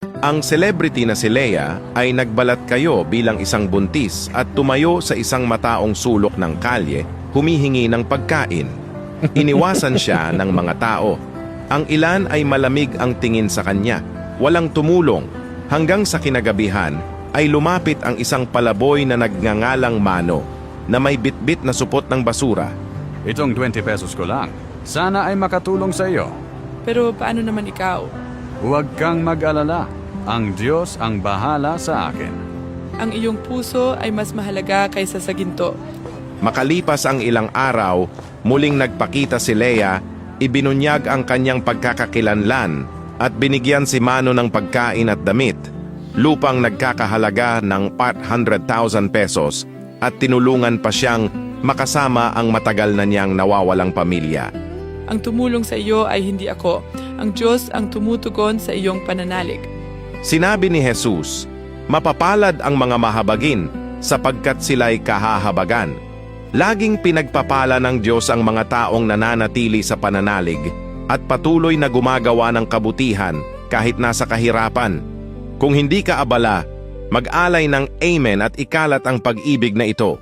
Ang celebrity na si Leia ay nagbalat kayo bilang isang buntis at tumayo sa isang mataong sulok ng kalye, humihingi ng pagkain. Iniwasan siya ng mga tao. Ang ilan ay malamig ang tingin sa kanya. Walang tumulong. Hanggang sa kinagabihan ay lumapit ang isang palaboy na nagngangalang Mano na may bitbit na supot ng basura. Itong 20 pesos ko lang. Sana ay makatulong sa iyo. Pero paano naman ikaw? Huwag kang mag-alala. Ang Diyos ang bahala sa akin. Ang iyong puso ay mas mahalaga kaysa sa ginto. Makalipas ang ilang araw, muling nagpakita si Leia, ibinunyag ang kanyang pagkakakilanlan at binigyan si Mano ng pagkain at damit, lupang nagkakahalaga ng 400,000 pesos at tinulungan pa siyang makasama ang matagal na niyang nawawalang pamilya. Ang tumulong sa iyo ay hindi ako. Ang Diyos ang tumutugon sa iyong pananalig. Sinabi ni Jesus, mapapalad ang mga mahabagin sapagkat sila'y kahahabagan. Laging pinagpapala ng Diyos ang mga taong nananatili sa pananalig at patuloy na gumagawa ng kabutihan kahit nasa kahirapan. Kung hindi ka abala, mag-alay ng Amen at ikalat ang pag-ibig na ito.